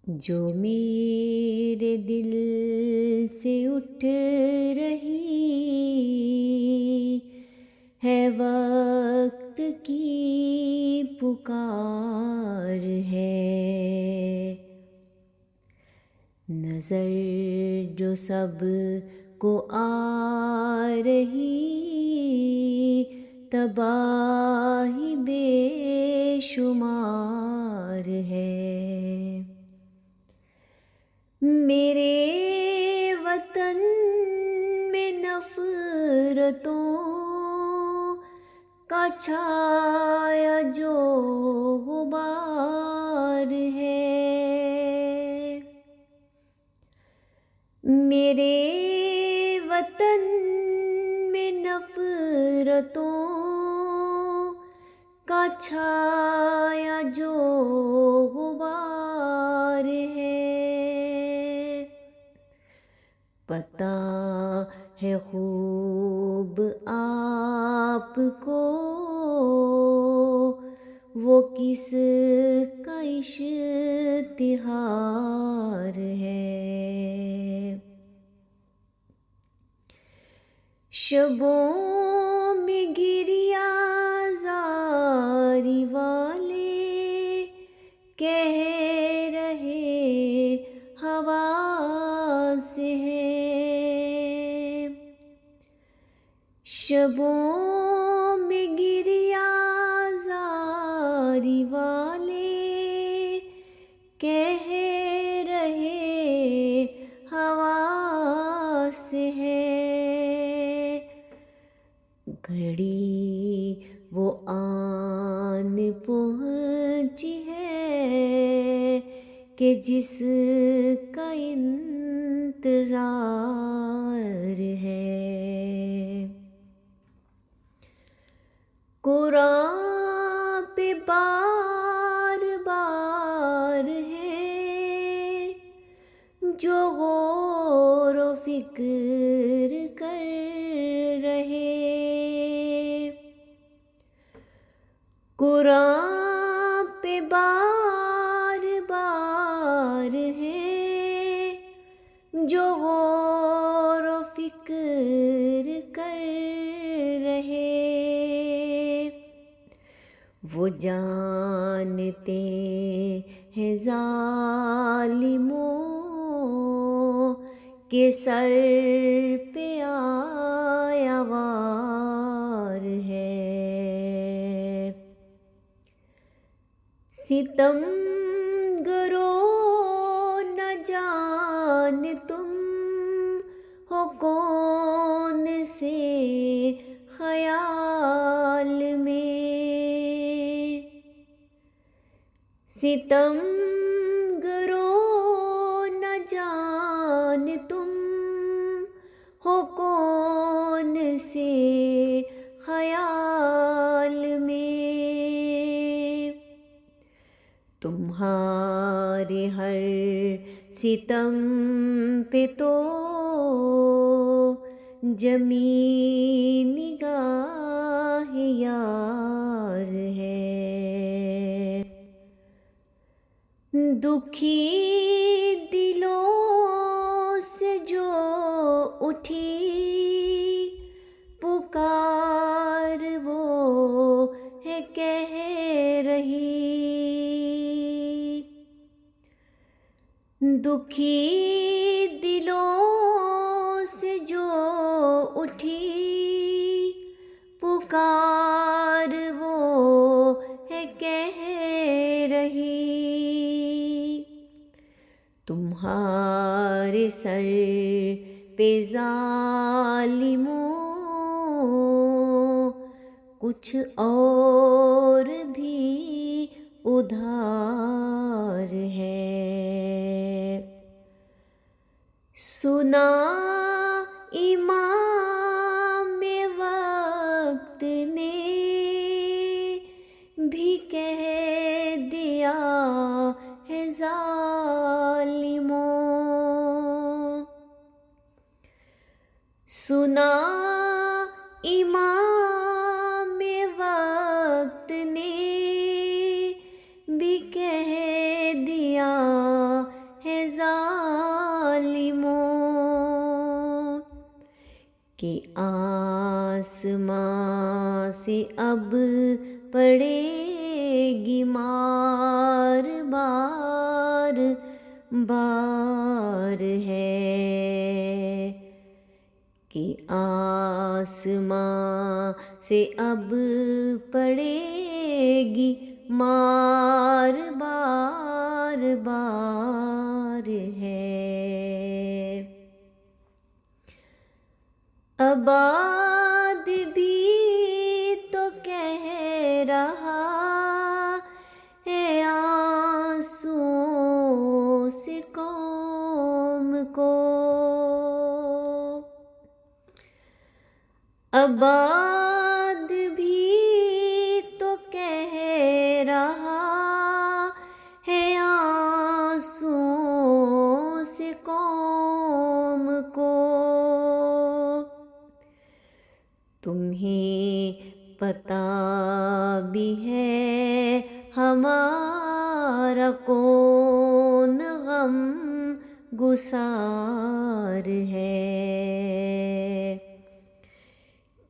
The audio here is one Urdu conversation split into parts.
جو میرے دل سے اٹھ رہی ہے وقت کی پکار ہے، نظر جو سب کو آ رہی تباہی بے شمار ہے۔ میرے وطن میں نفرتوں کا چھایا جو غبار ہے، میرے وطن میں نفرتوں کا چھایا جو غبار ہے، پتہ ہے خوب آپ کو وہ کس کا اشتہار ہے۔ شبوں میں گریہ زاری والے کہہ رہے حواس ہے، شبوں میں گریہ زاری والے کہہ رہے حواس ہے، گھڑی وہ آن پہنچی ہے کہ جس کا انتظار ہے۔ قرآن پہ بار بار ہے جو غور و فکر کر رہے، قرآن پہ بار بار ہے جو غور و فکر کر رہے، وہ جانتے ہیں ظالموں کے سر پہ آیا وار ہے۔ ستم گرو نہ جان تم ہو کون سے خیال میں، ستم گرو نہ جان تم ہو کون سے خیال میں، تمہارے ہر ستم پہ تو جمی نگاہ یار ہے، دکھی دلوں سے جو اٹھی پکار وہ ہے کہہ رہی، دکھی دلوں سے جو اٹھی پکار وہ ہے کہہ رہی، تمہارے سر پہ ظالموں کچھ اور بھی ادھار ہے۔ سنا امام وقت نے بھی کہہ دیا ہے ظالموں، سنا امام وقت نے بھی کہہ دیا کہ آسماں سے اب پڑے گی مار بار بار ہے، کہ آسماں سے اب پڑے گی مار بار بار ہے۔ آباد بھی تو کہہ رہا ہے آنسوؤں سے قوم کو، آباد بھی تو کہہ رہا ہے آنسوؤں سے قوم کو، تمہیں پتہ بھی ہے ہمارا کون غم گسار ہے،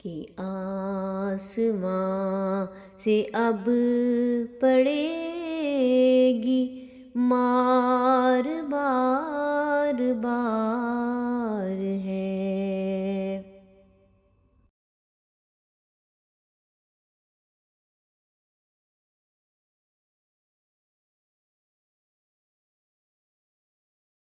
کہ آسماں سے اب پڑے گی مار بار بار